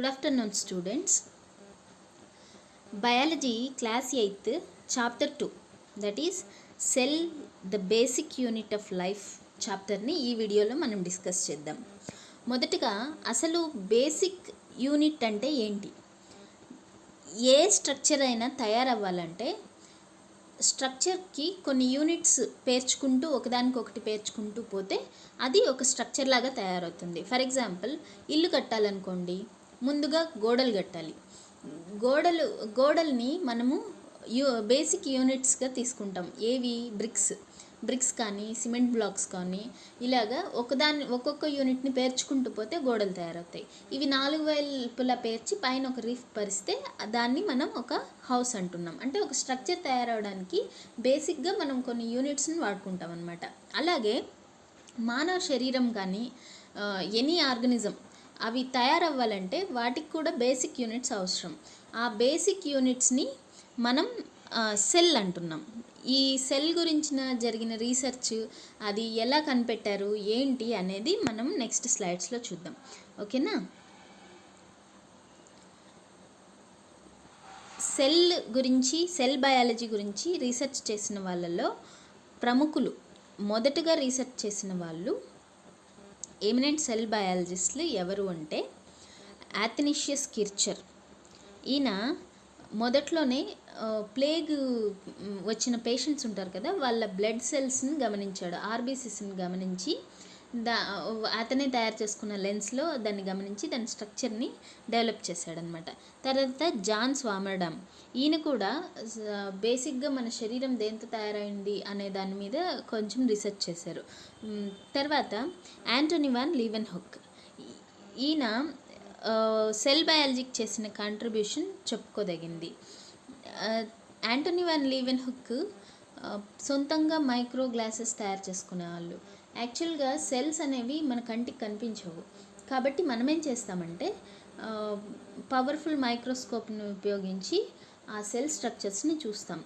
Good afternoon, students. Biology class 8th chapter 2, that is cell, the basic unit of life చాప్టర్ని ఈ వీడియోలో మనం discuss చేద్దాం. మొదటగా అసలు బేసిక్ యూనిట్ అంటే ఏంటి? ఏ స్ట్రక్చర్ అయినా తయారవ్వాలంటే స్ట్రక్చర్కి కొన్ని యూనిట్స్ పేర్చుకుంటూ ఒకదానికొకటి పేర్చుకుంటూ పోతే అది ఒక స్ట్రక్చర్ లాగా తయారవుతుంది. ఫర్ ఎగ్జాంపుల్, ఇల్లు కట్టాలనుకోండి, ముందుగా గోడలు కట్టాలి. గోడల్ని మనము బేసిక్ యూనిట్స్గా తీసుకుంటాం. ఏవి? బ్రిక్స్ కానీ సిమెంట్ బ్లాక్స్ కానీ ఇలాగా ఒక్కొక్క యూనిట్ని పేర్చుకుంటూ పోతే గోడలు తయారవుతాయి. ఇవి 4 వైపులా పేర్చి పైన ఒక రీఫ్ పరిస్తే దాన్ని మనం ఒక హౌస్ అంటున్నాం. అంటే ఒక స్ట్రక్చర్ తయారవడానికి బేసిక్గా మనం కొన్ని యూనిట్స్ని వాడుకుంటాం అన్నమాట. అలాగే మానవ శరీరం కానీ ఎనీ ఆర్గనిజం అవి తయారవ్వాలంటే వాటికి కూడా బేసిక్ యూనిట్స్ అవసరం. ఆ బేసిక్ యూనిట్స్ని మనం సెల్ అంటున్నాం. ఈ సెల్ గురించిన జరిగిన రీసెర్చ్, అది ఎలా కనిపెట్టారు ఏంటి అనేది మనం నెక్స్ట్ స్లైడ్స్లో చూద్దాం. ఓకేనా? సెల్ బయాలజీ గురించి రీసెర్చ్ చేసిన వాళ్ళలో ప్రముఖులు, మొదటగా రీసెర్చ్ చేసిన వాళ్ళు ఎమినెంట్ సెల్ బయాలజిస్టులు ఎవరు అంటే ఆథనీషియస్ కిర్చర్. ఈయన మొదట్లోనే ప్లేగ్ వచ్చిన పేషెంట్స్ ఉంటారు కదా, వాళ్ళ బ్లడ్ సెల్స్ని గమనించాడు. ఆర్బీసీస్ని గమనించి అతనే తయారు చేసుకున్న లెన్స్లో దాన్ని గమనించి దాని స్ట్రక్చర్ని డెవలప్ చేశాడనమాట. తర్వాత జాన్ స్వామర్డామ్, ఈయన కూడా బేసిక్గా మన శరీరం దేంతో తయారైంది అనే దాని మీద కొంచెం రీసెర్చ్ చేశారు. తర్వాత యాంటోనీ వాన్ లీవెన్హుక్, ఈయన సెల్ బయాలజీకి చేసిన కాంట్రిబ్యూషన్ చెప్పుకోదగింది. యాంటోనీ వాన్ లీవెన్హుక్ సొంతంగా మైక్రో గ్లాసెస్ తయారు చేసుకునేవాళ్ళు. యాక్చువల్గా సెల్స్ అనేవి మన కంటికి కనిపించవు, కాబట్టి మనం ఏం చేస్తామంటే పవర్ఫుల్ మైక్రోస్కోప్ని ఉపయోగించి ఆ సెల్ స్ట్రక్చర్స్ని చూస్తాం.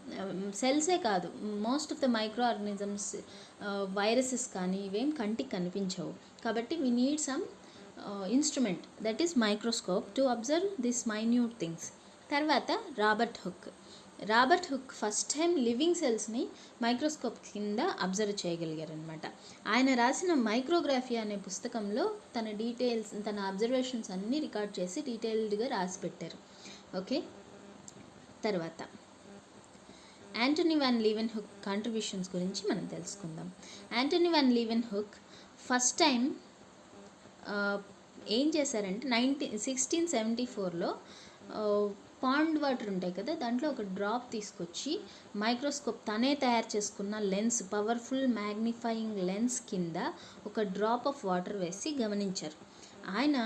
సెల్సే కాదు, most of the micro organisms, viruses కానీ ఇవేం కంటికి కనిపించవు. కాబట్టి we need some instrument, that is microscope, to observe this minute things. తర్వాత Robert Hooke first time living సెల్స్ని మైక్రోస్కోప్ కింద అబ్జర్వ్ చేయగలిగారనమాట. ఆయన రాసిన మైక్రోగ్రఫీ అనే పుస్తకంలో తన అబ్జర్వేషన్స్ అన్నీ రికార్డ్ చేసి డీటెయిల్డ్గా రాసి పెట్టారు. ఓకే, తర్వాత యాంటోనీ వాన్ లీవెన్హుక్ కాంట్రిబ్యూషన్స్ గురించి మనం తెలుసుకుందాం. యాంటోనీ వాన్ లీవెన్హుక్ ఫస్ట్ టైం ఏం చేశారంటే 1674లో పాండ్ వాటర్ ఉంటాయి కదా, దాంట్లో ఒక డ్రాప్ తీసుకొచ్చి మైక్రోస్కోప్ తనే తయారు చేసుకున్న లెన్స్, పవర్ఫుల్ మ్యాగ్నిఫైయింగ్ లెన్స్ కింద ఒక డ్రాప్ ఆఫ్ వాటర్ వేసి గమనించారు. ఆయన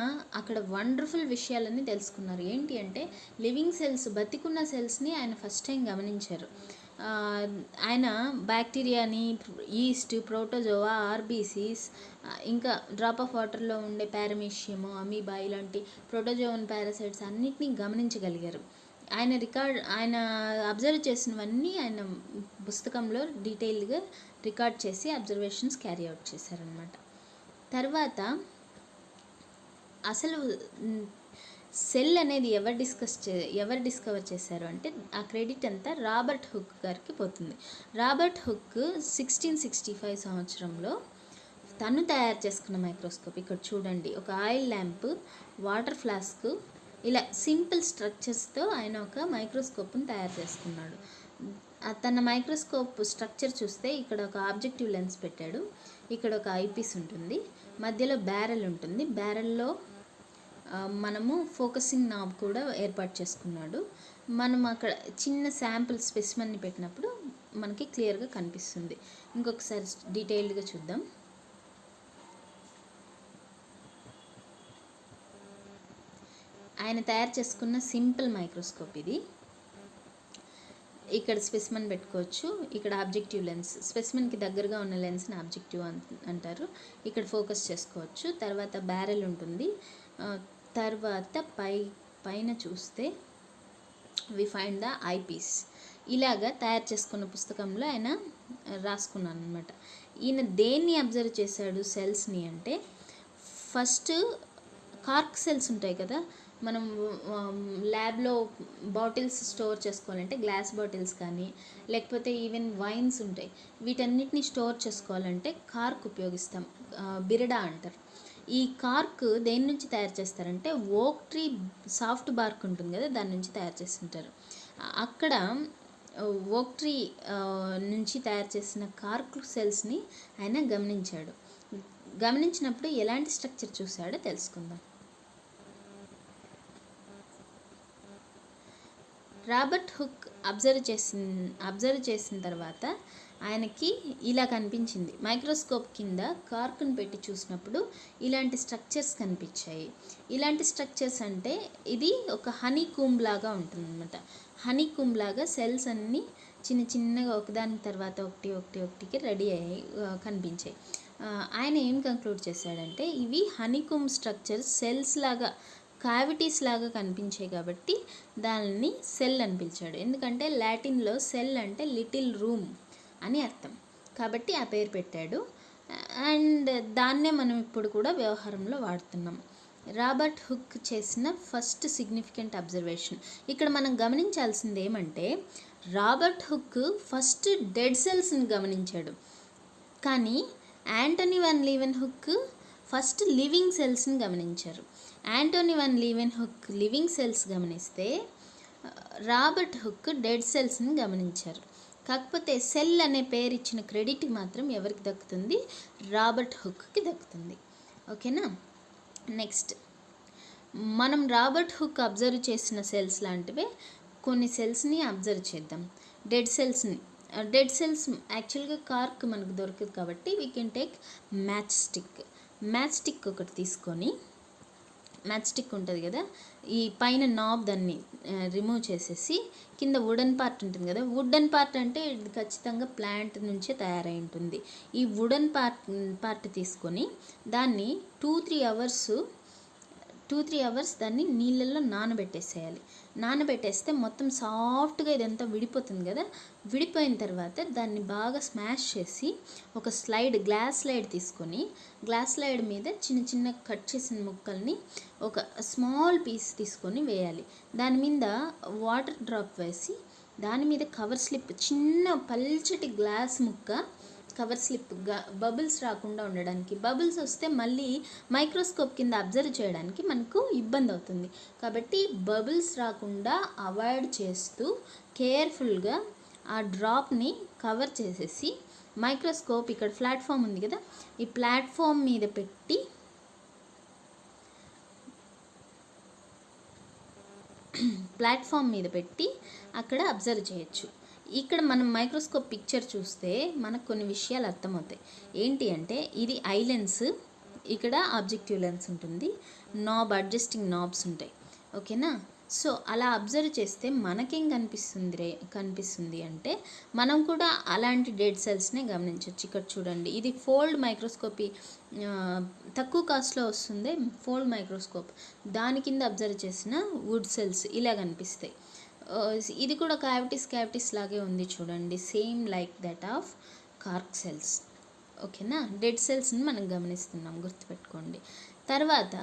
అక్కడ వండర్ఫుల్ విషయాలన్నీ తెలుసుకున్నారు. ఏంటి అంటే లివింగ్ సెల్స్, బతికున్న సెల్స్ని ఆయన ఫస్ట్ టైం గమనించారు. ఆయన బ్యాక్టీరియాని, ఈస్ట్, ప్రోటోజోవా, ఆర్బీసీస్, ఇంకా డ్రాప్ ఆఫ్ వాటర్లో ఉండే పారమీషియము, అమీబా ఇలాంటి ప్రోటోజోవన్ పారాసైట్స్ అన్నిటినీ గమనించగలిగారు. ఆయన అబ్జర్వ్ చేసినవన్నీ ఆయన పుస్తకంలో డీటెయిల్డ్గా రికార్డ్ చేసి అబ్జర్వేషన్స్ క్యారీ అవుట్ చేశారనమాట. తర్వాత అసలు సెల్ అనేది ఎవరు డిస్కవర్ చేశారు అంటే ఆ క్రెడిట్ అంతా రాబర్ట్ హుక్ గారికి పోతుంది. రాబర్ట్ హుక్ 1665 సంవత్సరంలో తను తయారు చేసుకున్న మైక్రోస్కోప్, ఇక్కడ చూడండి, ఒక ఆయిల్ ల్యాంప్, వాటర్ ఫ్లాస్క్, ఇలా సింపుల్ స్ట్రక్చర్స్తో ఆయన ఒక మైక్రోస్కోప్ని తయారు చేసుకున్నాడు. తన మైక్రోస్కోప్ స్ట్రక్చర్ చూస్తే ఇక్కడ ఒక ఆబ్జెక్టివ్ లెన్స్ పెట్టాడు, ఇక్కడ ఒక ఐపీస్ ఉంటుంది, మధ్యలో బ్యారెల్ ఉంటుంది, బ్యారెల్లో మనము ఫోకసింగ్ నాబ్ కూడా ఏర్పాటు చేసుకున్నాడు. మనం అక్కడ చిన్న శాంపుల్ స్పెసిమెన్ని పెట్టినప్పుడు మనకి క్లియర్గా కనిపిస్తుంది. ఇంకొకసారి డీటెయిల్డ్గా చూద్దాం. ఆయన తయారు చేసుకున్న సింపుల్ మైక్రోస్కోప్ ఇది. ఇక్కడ స్పెసిమెన్ పెట్టుకోవచ్చు, ఇక్కడ ఆబ్జెక్టివ్ లెన్స్, స్పెసిమెన్కి దగ్గరగా ఉన్న లెన్స్ని ఆబ్జెక్టివ్ అంటారు, ఇక్కడ ఫోకస్ చేసుకోవచ్చు. తర్వాత బ్యారెల్ ఉంటుంది. తర్వాత పైన చూస్తే వి ఫైండ్ ద ఐపీస్. ఇలాగా తయారు చేసుకున్న పుస్తకంలో ఆయన రాసుకున్నాను అనమాట. ఈయన దేన్ని అబ్జర్వ్ చేశాడు సెల్స్ని అంటే, ఫస్ట్ కార్క్ సెల్స్ ఉంటాయి కదా, మనం ల్యాబ్లో బాటిల్స్ స్టోర్ చేసుకోవాలంటే గ్లాస్ బాటిల్స్ కానీ, లేకపోతే ఈవెన్ వైన్స్ ఉంటాయి, వీటన్నిటిని స్టోర్ చేసుకోవాలంటే కార్క్ ఉపయోగిస్తాం. బిరడా అంటారు. ఈ కార్క్ దేని నుంచి తయారు చేస్తారంటే ఓక్ ట్రీ సాఫ్ట్ బార్క్ ఉంటుంది కదా, దాని నుంచి తయారు చేస్తుంటారు. అక్కడ ఓక్ ట్రీ నుంచి తయారు చేసిన కార్క్ సెల్స్ని ఆయన గమనించాడు. గమనించినప్పుడు ఎలాంటి స్ట్రక్చర్ చూశాడో తెలుసుకుందాం. రాబర్ట్ హుక్ అబ్జర్వ్ చేసిన తర్వాత ఆయనకి ఇలా కనిపించింది. మైక్రోస్కోప్ కింద కార్క్ను పెట్టి చూసినప్పుడు ఇలాంటి స్ట్రక్చర్స్ కనిపించాయి. ఇలాంటి స్ట్రక్చర్స్ అంటే ఇది ఒక హనీ కూంబ్ లాగా ఉంటుందన్నమాట. హనీ కూంబ్ లాగా సెల్స్ అన్నీ చిన్న చిన్నగా ఒకదాని తర్వాత ఒకటికి రెడీ అయ్యి కనిపించాయి. ఆయన ఏం కంక్లూడ్ చేశాడంటే ఇవి హనీ కూంబ్ స్ట్రక్చర్స్ సెల్స్ లాగా, క్యావిటీస్ లాగా కనిపించాయి కాబట్టి దానిని సెల్ అని పిలిచాడు. ఎందుకంటే లాటిన్లో సెల్ అంటే లిటిల్ రూమ్ అని అర్థం, కాబట్టి ఆ పేరు పెట్టాడు. అండ్ దాన్నే మనం ఇప్పుడు కూడా వ్యవహారంలో వాడుతున్నాం. రాబర్ట్ హుక్ చేసిన ఫస్ట్ సిగ్నిఫికెంట్ అబ్జర్వేషన్. ఇక్కడ మనం గమనించాల్సింది ఏమంటే రాబర్ట్ హుక్ ఫస్ట్ డెడ్ సెల్స్ని గమనించాడు, కానీ Antony van లీవెన్ hook first living సెల్స్ని గమనించారు. Antony van లీవెన్ hook living cells గమనిస్తే రాబర్ట్ హుక్ డెడ్ సెల్స్ని గమనించారు. కాకపోతే సెల్ అనే పేరు ఇచ్చిన క్రెడిట్ మాత్రం ఎవరికి దక్కుతుంది? రాబర్ట్ హుక్కి దక్కుతుంది. ఓకేనా. నెక్స్ట్ మనం రాబర్ట్ హుక్ అబ్జర్వ్ చేసిన సెల్స్ లాంటివే కొన్ని సెల్స్ని అబ్జర్వ్ చేద్దాం. డెడ్ సెల్స్ని. డెడ్ సెల్స్ యాక్చువల్గా కార్క్ మనకు దొరకదు కాబట్టి we can take match stick ఒకటి తీసుకొని, మ్యాచ్ స్టిక్ ఉంటుంది కదా, ఈ పైన నాబ్ దాన్ని రిమూవ్ చేసేసి కింద వుడెన్ పార్ట్ ఉంటుంది కదా, వుడెన్ పార్ట్ అంటే ఇది ఖచ్చితంగా ప్లాంట్ నుంచే తయారై ఉంటుంది. ఈ వుడెన్ పార్ట్ తీసుకొని దాన్ని 2-3 అవర్స్ దాన్ని నీళ్ళల్లో నానబెట్టేసేయాలి. నానబెట్టేస్తే మొత్తం సాఫ్ట్గా ఇదంతా విడిపోతుంది కదా. విడిపోయిన తర్వాత దాన్ని బాగా స్మాష్ చేసి ఒక గ్లాస్ స్లైడ్ తీసుకొని, గ్లాస్ స్లైడ్ మీద చిన్న చిన్న కట్ చేసిన ముక్కల్ని ఒక స్మాల్ పీస్ తీసుకొని వేయాలి. దాని మీద వాటర్ డ్రాప్ వేసి దాని మీద కవర్ స్లిప్, చిన్న పల్చటి గ్లాస్ ముక్క కవర్ స్లిప్, బబుల్స్ రాకుండా ఉండడానికి. బబుల్స్ వస్తే మళ్ళీ మైక్రోస్కోప్ కింద అబ్జర్వ్ చేయడానికి మనకు ఇబ్బంది అవుతుంది. కాబట్టి బబుల్స్ రాకుండా అవాయిడ్ చేస్తూ కేర్ఫుల్గా ఆ డ్రాప్ని కవర్ చేసేసి మైక్రోస్కోప్ ఇక్కడ ప్లాట్ఫామ్ ఉంది కదా, ఈ ప్లాట్ఫామ్ మీద పెట్టి అక్కడ అబ్జర్వ్ చేయొచ్చు. ఇక్కడ మనం మైక్రోస్కోప్ పిక్చర్ చూస్తే మనకు కొన్ని విషయాలు అర్థమవుతాయి. ఏంటి అంటే ఇది ఐ లెన్స్, ఇక్కడ ఆబ్జెక్టివ్ లెన్స్ ఉంటుంది, అడ్జస్టింగ్ నాబ్స్ ఉంటాయి. ఓకేనా. సో అలా అబ్జర్వ్ చేస్తే మనకేం కనిపిస్తుంది అంటే మనం కూడా అలాంటి డెడ్ సెల్స్నే గమనించవచ్చు. ఇక్కడ చూడండి, ఇది ఫోల్డ్ మైక్రోస్కోపీ, తక్కువ కాస్ట్లో వస్తుంది ఫోల్డ్ మైక్రోస్కోప్. దాని కింద అబ్జర్వ్ చేసిన వుడ్ సెల్స్ ఇలా కనిపిస్తాయి. ఇది కూడా క్యావిటీస్ లాగే ఉంది చూడండి, same like that of cork cells. ఓకేనా. డెడ్ సెల్స్ని మనం గమనిస్తున్నాం, గుర్తుపెట్టుకోండి. తర్వాత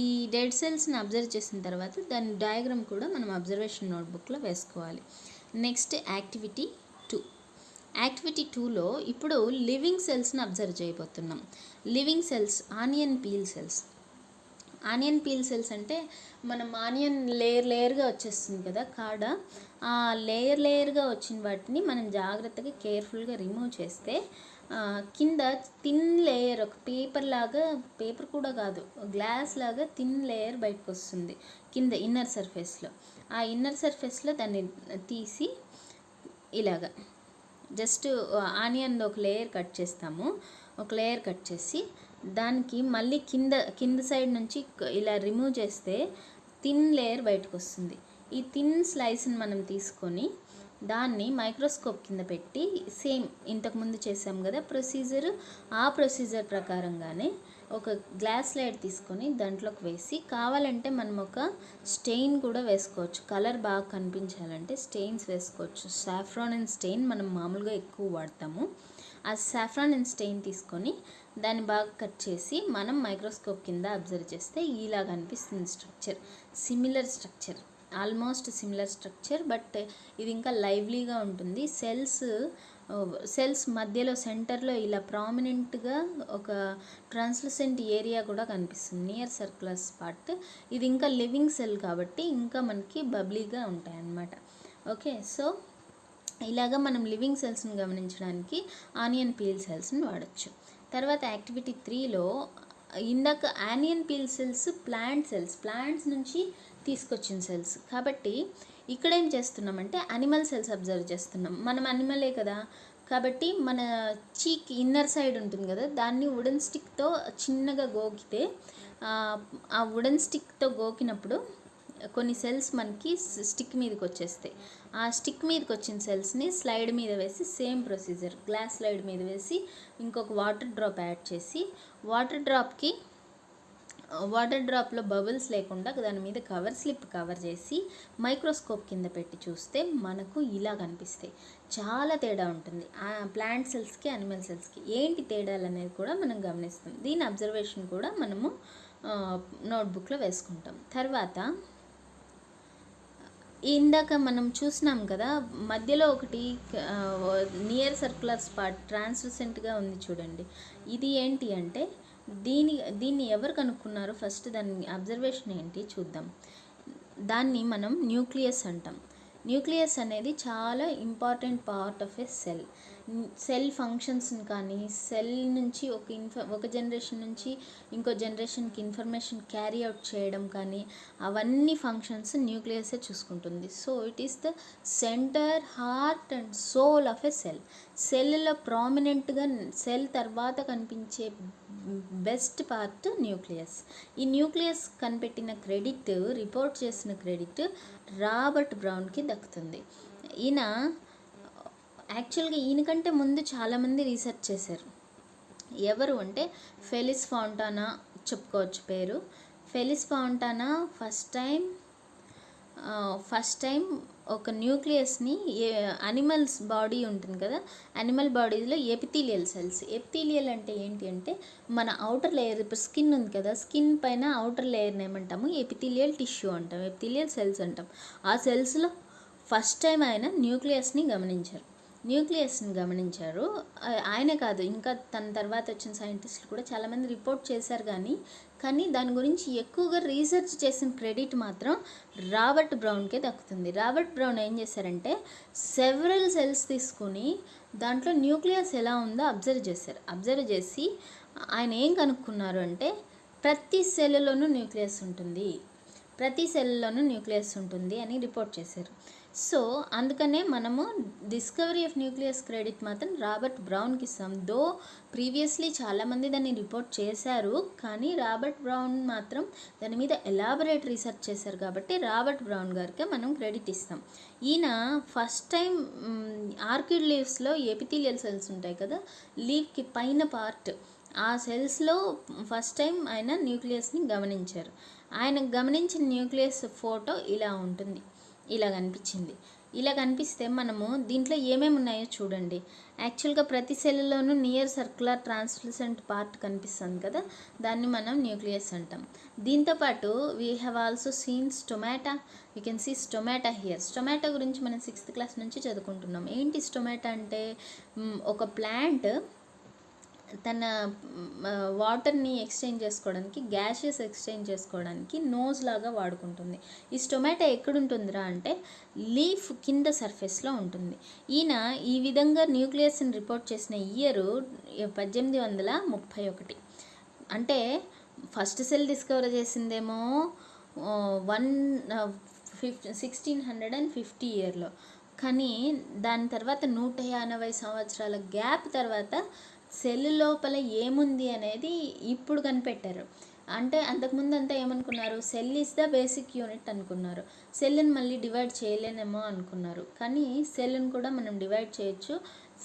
ఈ డెడ్ సెల్స్ని అబ్జర్వ్ చేసిన తర్వాత దాని డయాగ్రామ్ కూడా మనం అబ్జర్వేషన్ నోట్బుక్లో వేసుకోవాలి. నెక్స్ట్ యాక్టివిటీ 2లో ఇప్పుడు లివింగ్ సెల్స్ని అబ్జర్వ్ చేయబోతున్నాం. Living cells onion peel cells అంటే మనం ఆనియన్ లేయర్గా వచ్చేస్తుంది కదా కాడ, ఆ లేయర్గా వచ్చిన వాటిని మనం జాగ్రత్తగా కేర్ఫుల్గా రిమూవ్ చేస్తే కింద థిన్ లేయర్, ఒక పేపర్ కూడా కాదు, గ్లాస్ లాగా థిన్ లేయర్ బయటకు వస్తుంది కింద ఇన్నర్ సర్ఫేస్లో. ఆ ఇన్నర్ సర్ఫేస్లో దాన్ని తీసి ఇలాగా జస్ట్ ఆనియన్ ఒక లేయర్ కట్ చేస్తాము. ఒక లేయర్ కట్ చేసి దానికి మళ్ళీ కింద సైడ్ నుంచి ఇలా రిమూవ్ చేస్తే థిన్ లేయర్ బయటకు వస్తుంది. ఈ థిన్ స్లైస్ని మనం తీసుకొని దాన్ని మైక్రోస్కోప్ కింద పెట్టి సేమ్ ఇంతకుముందు చేసాం కదా ప్రొసీజర్, ఆ ప్రొసీజర్ ప్రకారంగానే ఒక గ్లాస్ స్లైడ్ తీసుకొని దాంట్లోకి వేసి, కావాలంటే మనం ఒక స్టెయిన్ కూడా వేసుకోవచ్చు. కలర్ బాగా కనిపించాలంటే స్టెయిన్స్ వేసుకోవచ్చు. సాఫ్రాన్ అండ్ స్టెయిన్ మనం మామూలుగా ఎక్కువ వాడతాము. ఆ సాఫ్రాన్ అండ్ స్టెయిన్ తీసుకొని దాన్ని బాగా కట్ చేసి మనం మైక్రోస్కోప్ కింద అబ్జర్వ్ చేస్తే ఇలా కనిపిస్తుంది structure. Similar structure, almost similar structure, but ఇది ఇంకా లైవ్లీగా ఉంటుంది. సెల్స్ మధ్యలో సెంటర్లో ఇలా ప్రామినెంట్గా ఒక ట్రాన్స్లూసెంట్ ఏరియా కూడా కనిపిస్తుంది నియర్ సర్క్యులర్ స్పాట్. ఇది ఇంకా లివింగ్ సెల్ కాబట్టి ఇంకా మనకి బబ్లీగా ఉంటాయి అన్నమాట. ఓకే, సో ఇలాగా మనం లివింగ్ సెల్స్ని గమనించడానికి ఆనియన్ పీల్ సెల్స్ని వాడచ్చు. తర్వాత యాక్టివిటీ 3లో ఇందాక ఆనియన్ పీల్ సెల్స్ ప్లాంట్స్ నుంచి తీసుకొచ్చిన సెల్స్ కాబట్టి ఇక్కడ ఏం చేస్తున్నామంటే అనిమల్ సెల్స్ అబ్జర్వ్ చేస్తున్నాం. మనం అనిమలే కదా, కాబట్టి మన చీక్ ఇన్నర్ సైడ్ ఉంటుంది కదా, దాన్ని వుడెన్ స్టిక్తో చిన్నగా గోకితే ఆ వుడెన్ స్టిక్తో గోకినప్పుడు కొన్ని సెల్స్ మనకి స్టిక్ మీదకి వచ్చేస్తాయి. ఆ స్టిక్ మీదకి వచ్చిన సెల్స్ని స్లైడ్ మీద వేసి సేమ్ ప్రొసీజర్ గ్లాస్ స్లైడ్ మీద వేసి ఇంకొక వాటర్ డ్రాప్ యాడ్ చేసి వాటర్ డ్రాప్లో బబుల్స్ లేకుండా దాని మీద స్లిప్ కవర్ చేసి మైక్రోస్కోప్ కింద పెట్టి చూస్తే మనకు ఇలా కనిపిస్తాయి. చాలా తేడా ఉంటుంది ఆ ప్లాంట్ సెల్స్కి అనిమల్ సెల్స్కి. ఏంటి తేడాలు అనేది కూడా మనం గమనిస్తాం. దీని అబ్జర్వేషన్ కూడా మనము నోట్బుక్లో వేసుకుంటాం. తర్వాత ఇందాక మనం చూసినాం కదా, మధ్యలో ఒకటి నియర్ సర్క్యులర్ స్పాట్ ట్రాన్స్లూసెంట్గా ఉంది చూడండి. ఇది ఏంటి అంటే దీన్ని ఎవరు కనుక్కున్నారో ఫస్ట్ దాని అబ్జర్వేషన్ ఏంటి చూద్దాం. దాన్ని మనం న్యూక్లియస్ అంటాం. న్యూక్లియస్ అనేది చాలా important part of a cell ఫంక్షన్స్ని కానీ సెల్ నుంచి ఒక జనరేషన్ నుంచి ఇంకో జనరేషన్కి ఇన్ఫర్మేషన్ క్యారీ అవుట్ చేయడం కానీ అవన్నీ ఫంక్షన్స్ న్యూక్లియసే చూసుకుంటుంది. So it is the centre, heart and soul of a సెల్లో ప్రామినెంట్గా సెల్ తర్వాత కనిపించే బెస్ట్ పార్ట్ న్యూక్లియస్. ఈ న్యూక్లియస్ కనిపెట్టిన క్రెడిట్, రిపోర్ట్ చేసిన క్రెడిట్ రాబర్ట్ బ్రౌన్కి దక్కుతుంది. యాక్చువల్గా ఈయనకంటే ముందు చాలామంది రీసెర్చ్ చేశారు. ఎవరు అంటే ఫెలిస్ ఫౌంటానా చెప్పుకోవచ్చు పేరు. ఫెలిస్ ఫౌంటానా ఫస్ట్ టైం ఒక న్యూక్లియస్ని అనిమల్స్ బాడీ ఉంటుంది కదా, అనిమల్ బాడీలో ఎపిథీలియల్ సెల్స్. ఎపిథీలియల్ అంటే ఏంటి అంటే మన అవుటర్ లేయర్, ఇప్పుడు స్కిన్ ఉంది కదా, స్కిన్ పైన అవుటర్ లేయర్ని ఏమంటాము ఎపిథీలియల్ టిష్యూ అంటాం, ఎపిథీలియల్ సెల్స్ అంటాం. ఆ సెల్స్లో ఫస్ట్ టైం ఆయన న్యూక్లియస్ని గమనించారు. ఆయనే కాదు, ఇంకా తన తర్వాత వచ్చిన సైంటిస్టులు కూడా చాలామంది రిపోర్ట్ చేశారు. కానీ దాని గురించి ఎక్కువగా రీసెర్చ్ చేసిన క్రెడిట్ మాత్రం రాబర్ట్ బ్రౌన్కే దక్కుతుంది. రాబర్ట్ బ్రౌన్ ఏం చేశారంటే సెవరల్ సెల్స్ తీసుకుని దాంట్లో న్యూక్లియస్ ఎలా ఉందో అబ్జర్వ్ చేసి ఆయన ఏం కనుక్కున్నారు అంటే ప్రతి సెల్లోనూ న్యూక్లియస్ ఉంటుంది అని రిపోర్ట్ చేశారు. సో అందుకనే మనము డిస్కవరీ ఆఫ్ న్యూక్లియస్ క్రెడిట్ మాత్రం రాబర్ట్ బ్రౌన్కి ఇస్తాం. దో ప్రీవియస్లీ చాలామంది దాన్ని రిపోర్ట్ చేశారు, కానీ రాబర్ట్ బ్రౌన్ మాత్రం దాని మీద ఎలాబరేట్ రీసెర్చ్ చేశారు కాబట్టి రాబర్ట్ బ్రౌన్ గారికి మనం క్రెడిట్ ఇస్తాం. ఈయన ఫస్ట్ టైం ఆర్కిడ్ లీవ్స్లో ఎపిథీలియల్ సెల్స్ ఉంటాయి కదా, లీవ్కి పైన పార్ట్, ఆ సెల్స్లో ఫస్ట్ టైం ఆయన న్యూక్లియస్ని గమనించారు. ఆయన గమనించిన న్యూక్లియస్ ఫోటో ఇలా ఉంటుంది, ఇలా కనిపిస్తే మనము దీంట్లో ఏమేమి ఉన్నాయో చూడండి. యాక్చువల్గా ప్రతి సెల్లోనూ నియర్ సర్క్యులర్ ట్రాన్స్లూసెంట్ పార్ట్ కనిపిస్తుంది కదా, దాన్ని మనం న్యూక్లియస్ అంటాం. దీంతోపాటు we have also seen stomata. You can see stomata here. Stomata గురించి మనం 6th క్లాస్ నుంచి చదువుకుంటున్నాం. ఏంటి స్టొమాటా అంటే ఒక ప్లాంట్ తన వాటర్ని ఎక్స్చేంజ్ చేసుకోవడానికి, గ్యాసెస్ ఎక్స్చేంజ్ చేసుకోవడానికి నోజ్ లాగా వాడుకుంటుంది. ఈ స్టొమాటో ఎక్కడుంటుందిరా అంటే లీఫ్ కింద సర్ఫేస్లో ఉంటుంది. ఈయన ఈ విధంగా న్యూక్లియస్ని రిపోర్ట్ చేసిన ఇయరు 1831. అంటే ఫస్ట్ సెల్ డిస్కవర్ చేసిందేమో 1650 ఇయర్లో, కానీ దాని తర్వాత 150 సంవత్సరాల గ్యాప్ తర్వాత సెల్ లోపల ఏముంది అనేది ఇప్పుడు కనిపెట్టారు. అంటే అంతకుముందు అంతా ఏమనుకున్నారు, cell is the basic unit అనుకున్నారు. సెల్ని మళ్ళీ డివైడ్ చేయలేనేమో అనుకున్నారు, కానీ సెల్ని కూడా మనం డివైడ్ చేయొచ్చు.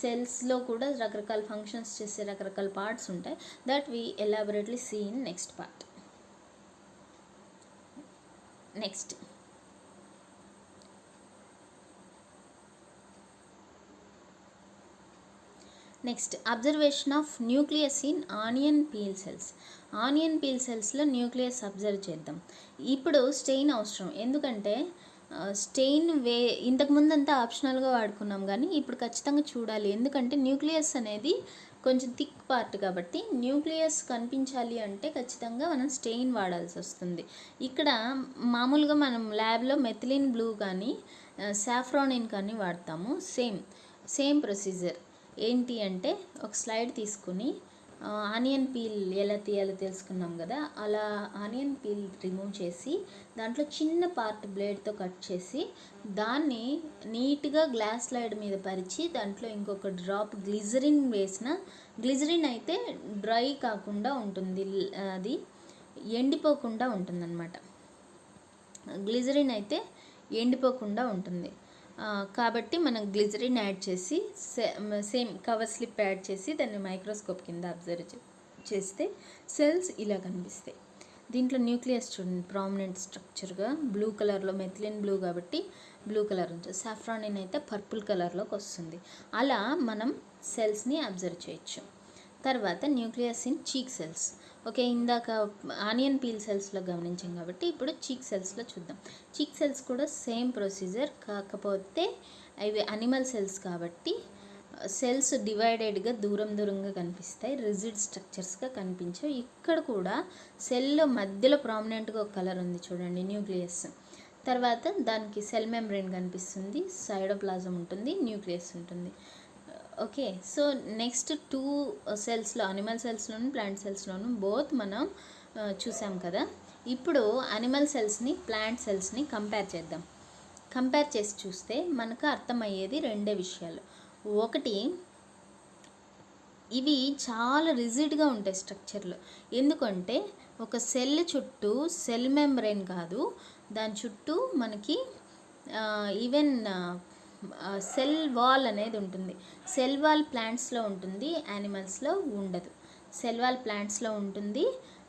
సెల్స్లో కూడా రకరకాల ఫంక్షన్స్ చేసే రకరకాల పార్ట్స్ ఉంటాయి. That we elaborately see in next part. Next next observation of nucleus in onion peel cells. Onion peel సెల్స్లో న్యూక్లియస్ అబ్జర్వ్ చేద్దాం. ఇప్పుడు స్టెయిన్ అవసరం, ఎందుకంటే స్టెయిన్ ఇంతకుముందు అంతా ఆప్షనల్గా వాడుకున్నాం, కానీ ఇప్పుడు ఖచ్చితంగా చూడాలి. ఎందుకంటే న్యూక్లియస్ అనేది కొంచెం థిక్ పార్ట్ కాబట్టి న్యూక్లియస్ కనిపించాలి అంటే ఖచ్చితంగా మనం స్టెయిన్ వాడాల్సి వస్తుంది. ఇక్కడ మామూలుగా మనం ల్యాబ్లో మెథిలిన్ బ్లూ కానీ సాఫ్రానిన్ కానీ వాడతాము. Same procedure. ఏంటి అంటే ఒక స్లైడ్ తీసుకుని ఆనియన్ పీల్ ఎలా తీయాలో తెలుసుకున్నాం కదా, అలా ఆనియన్ పీల్ రిమూవ్ చేసి దాంట్లో చిన్న పార్ట్ బ్లేడ్తో కట్ చేసి దాన్ని నీట్గా గ్లాస్ స్లైడ్ మీద పరిచి దాంట్లో ఇంకొక డ్రాప్ గ్లిజరిన్ వేసిన, గ్లిజరిన్ అయితే డ్రై కాకుండా ఉంటుంది, అది ఎండిపోకుండా ఉంటుందన్నమాట. గ్లిజరిన్ అయితే ఎండిపోకుండా ఉంటుంది కాబట్టి మనం గ్లిజరిన్ యాడ్ చేసి సేమ్ కవర్ స్లిప్ యాడ్ చేసి దాన్ని మైక్రోస్కోప్ కింద అబ్జర్వ్ చేస్తే సెల్స్ ఇలా కనిపిస్తాయి. దీంట్లో న్యూక్లియస్ చూడండి, ప్రామినెంట్ స్ట్రక్చర్గా బ్లూ కలర్లో, మెథిలిన్ బ్లూ కాబట్టి బ్లూ కలర్ ఉంటుంది, సాఫ్రానిన్ అయితే పర్పుల్ కలర్లోకి వస్తుంది. అలా మనం సెల్స్ని అబ్జర్వ్ చేయొచ్చు. తర్వాత న్యూక్లియస్ ఇన్ చీక్ సెల్స్. ఓకే, ఇందాక ఆనియన్ పీల్ సెల్స్లో గమనించాం కాబట్టి ఇప్పుడు చీక్ సెల్స్లో చూద్దాం. చీక్ సెల్స్ కూడా సేమ్ ప్రొసీజర్, కాకపోతే అవి అనిమల్ సెల్స్ కాబట్టి సెల్స్ డివైడెడ్గా దూరంగా కనిపిస్తాయి, రిజిడ్ స్ట్రక్చర్స్గా కనిపించవు. ఇక్కడ కూడా సెల్లో మధ్యలో ప్రామినెంట్గా ఒక కలర్ ఉంది చూడండి, న్యూక్లియస్. తర్వాత దానికి సెల్ మెంబ్రేన్ కనిపిస్తుంది, సైటోప్లాజం ఉంటుంది, న్యూక్లియస్ ఉంటుంది. ఓకే, సో నెక్స్ట్ 2 సెల్స్లో, అనిమల్ సెల్స్లోను ప్లాంట్ సెల్స్లోను బోత్ మనం చూసాం కదా. ఇప్పుడు అనిమల్ సెల్స్ని ప్లాంట్ సెల్స్ని కంపేర్ చేద్దాం. కంపేర్ చేసి చూస్తే మనకు అర్థమయ్యేది 2 విషయాలు. ఒకటి, ఇవి చాలా రిజిడ్గా ఉంటాయి స్ట్రక్చర్లు. ఎందుకంటే ఒక సెల్ చుట్టూ సెల్ మెంబ్రేన్ కాదు, దాని చుట్టూ మనకి ఈవెన్ సెల్ వాల్ అనేది ఉంటుంది. సెల్ వాల్ ప్లాంట్స్లో ఉంటుంది, యానిమల్స్లో ఉండదు. సెల్ వాల్ ప్లాంట్స్లో ఉంటుంది,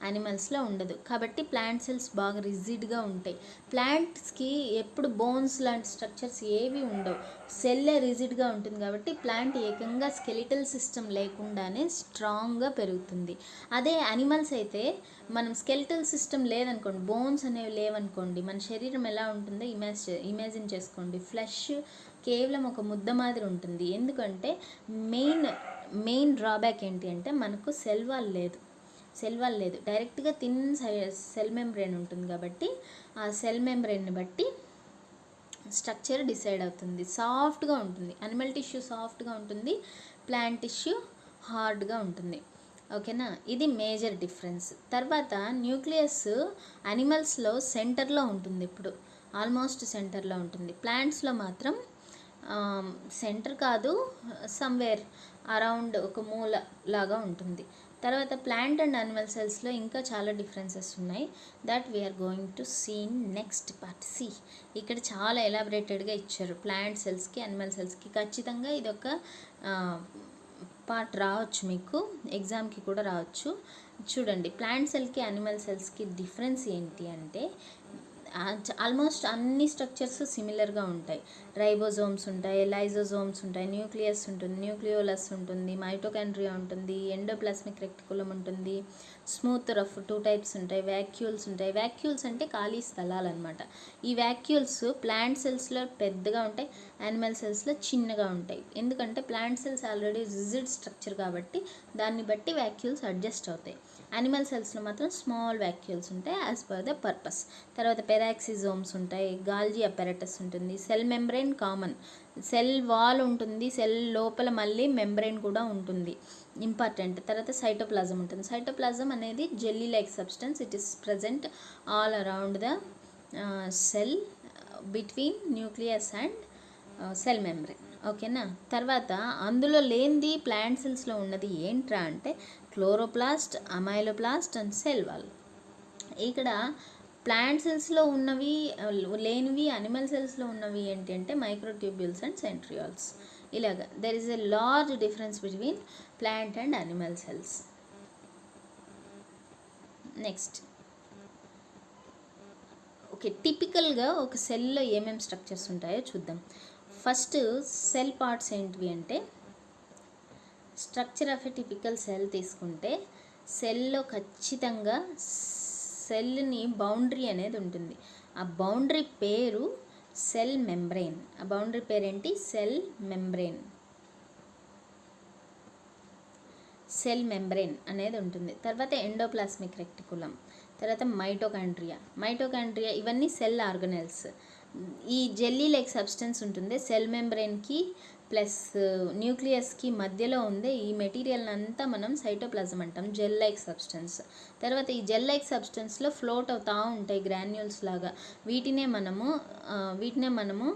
యానిమల్స్లో ఉండదు. కాబట్టి ప్లాంట్ సెల్స్ బాగా రిజిడ్గా ఉంటాయి. ప్లాంట్స్కి ఎప్పుడు బోన్స్ లాంటి స్ట్రక్చర్స్ ఏవి ఉండవు, సెల్లే రిజిడ్గా ఉంటుంది. కాబట్టి ప్లాంట్ ఏకంగా స్కెలిటల్ సిస్టమ్ లేకుండానే స్ట్రాంగ్గా పెరుగుతుంది. అదే యానిమల్స్ అయితే మనం స్కెలిటల్ సిస్టమ్ లేదనుకోండి, బోన్స్ అనేవి లేవనుకోండి, మన శరీరం ఎలా ఉంటుందో ఇమాజిన్ చేసుకోండి. ఫ్లెష్ కేవలం ఒక ముద్ద మాదిరి ఉంటుంది. ఎందుకంటే మెయిన్ డ్రాబ్యాక్ ఏంటి అంటే మనకు సెల్ వాల్ లేదు, డైరెక్ట్గా థిన్ సెల్ మెంబ్రేన్ ఉంటుంది. కాబట్టి ఆ సెల్ మెంబ్రేన్ని బట్టి స్ట్రక్చర్ డిసైడ్ అవుతుంది. సాఫ్ట్గా ఉంటుంది, అనిమల్ టిష్యూ సాఫ్ట్గా ఉంటుంది, ప్లాంట్ టిష్యూ హార్డ్గా ఉంటుంది. ఓకేనా, ఇది మేజర్ డిఫరెన్స్. తర్వాత న్యూక్లియస్ అనిమల్స్లో సెంటర్లో ఉంటుంది, ఇప్పుడు ఆల్మోస్ట్ సెంటర్లో ఉంటుంది. ప్లాంట్స్లో మాత్రం సెంటర్ కాదు, సమ్వేర్ అరౌండ్ ఒక మూల లాగా ఉంటుంది. తర్వాత ప్లాంట్ అండ్ అనిమల్ సెల్స్లో ఇంకా చాలా డిఫరెన్సెస్ ఉన్నాయి, that we are going to see in next part. See ఇక్కడ చాలా ఎలాబరేటెడ్గా ఇచ్చారు ప్లాంట్ సెల్స్కి, అనిమల్ సెల్స్కి. ఖచ్చితంగా ఇది ఒక పార్ట్ రావచ్చు, మీకు ఎగ్జామ్కి కూడా రావచ్చు. చూడండి, ప్లాంట్ సెల్కి అనిమల్ సెల్స్కి డిఫరెన్స్ ఏంటి అంటే ఆల్మోస్ట్ అన్ని స్ట్రక్చర్స్ సిమిలర్గా ఉంటాయి. రైబోజోమ్స్ ఉంటాయి, లైజోజోమ్స్ ఉంటాయి, న్యూక్లియస్ ఉంటుంది, న్యూక్లియోలస్ ఉంటుంది, మైటోకాండ్రియా ఉంటుంది, ఎండోప్లాస్మిక్ రెక్టికులం ఉంటుంది, స్మూత్ రఫ్ 2 టైప్స్ ఉంటాయి, వ్యాక్యూల్స్ ఉంటాయి. వ్యాక్యూల్స్ అంటే ఖాళీ స్థలాలు అనమాట. ఈ వ్యాక్యూల్స్ ప్లాంట్ సెల్స్లో పెద్దగా ఉంటాయి, యానిమల్ సెల్స్లో చిన్నగా ఉంటాయి. ఎందుకంటే plant cells already rigid structure కాబట్టి దాన్ని బట్టి వ్యాక్యూల్స్ అడ్జస్ట్ అవుతాయి. యానిమల్ సెల్స్లో మాత్రం స్మాల్ వ్యాక్యూల్స్ ఉంటాయి యాజ్ పర్ ద పర్పస్. తర్వాత పెరాక్సిజోమ్స్ ఉంటాయి, గాల్జీ అపెరటస్ ఉంటుంది, cell membrane common, cell wall ఉంటుంది, సెల్ లోపల మళ్ళీ మెంబ్రెయిన్ కూడా ఉంటుంది, ఇంపార్టెంట్. తర్వాత సైటోప్లాజం ఉంటుంది. సైటోప్లాజం అనేది jelly like substance, it is present all around the cell between nucleus and cell membrane. ఓకేనా, తర్వాత అందులో లేనిది ప్లాంట్ సెల్స్లో ఉన్నది ఏంట్రా అంటే chloroplast, amyloplast and cell wall. ఇక్కడ ప్లాంట్ సెల్స్లో ఉన్నవి లేనివి, అనిమల్ సెల్స్లో ఉన్నవి ఏంటి అంటే మైక్రోట్యూబ్యూల్స్ అండ్ సెంట్రియోల్స్. ఇలాగా there is a large difference between plant and animal cells. Next, okay, టిపికల్గా ఒక సెల్లో ఏమేమి స్ట్రక్చర్స్ ఉంటాయో చూద్దాం. ఫస్ట్ సెల్ పార్ట్స్ ఏంటివి అంటే structure of a typical cell తీసుకుంటే సెల్లో ఖచ్చితంగా సెల్ని బౌండరీ అనేది ఉంటుంది. ఆ బౌండరీ పేరు సెల్ మెంబ్రెయిన్. ఆ బౌండరీ పేరు ఏంటి? Cell membrane. సెల్ మెంబ్రెయిన్ అనేది ఉంటుంది. తర్వాత ఎండోప్లాస్మిక్ రెక్టికులం, తర్వాత మైటోకాండ్రియా ఇవన్నీ సెల్ ఆర్గనెల్స్. ఈ జెల్లీ లైక్ సబ్స్టెన్స్ ఉంటుంది సెల్ మెంబ్రెయిన్కి ప్లస్ న్యూక్లియస్కి మధ్యలో ఉండే ఈ మెటీరియల్ అంతా మనం సైటోప్లాజం అంటాం, జెల్ లైక్ సబ్స్టెన్స్. తర్వాత ఈ జెల్ లైక్ సబ్స్టెన్స్లో ఫ్లోట్ అవుతూ ఉంటాయి గ్రాన్యూల్స్ లాగా. వీటినే మనము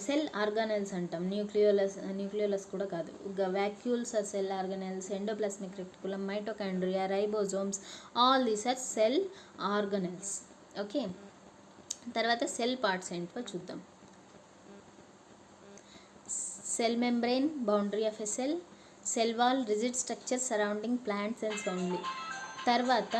సెల్ ఆర్గానెల్స్ అంటాం. న్యూక్లియోలస్ కూడా కాదు, vacuoles are cell organelles, endoplasmic reticulum, mitochondria, ribosomes, all these are cell organelles. Okay, తర్వాత సెల్ పార్ట్స్ ఏంటో చూద్దాం. Cell membrane, boundary of a cell, cell wall, rigid structure surrounding plant cells only. తర్వాత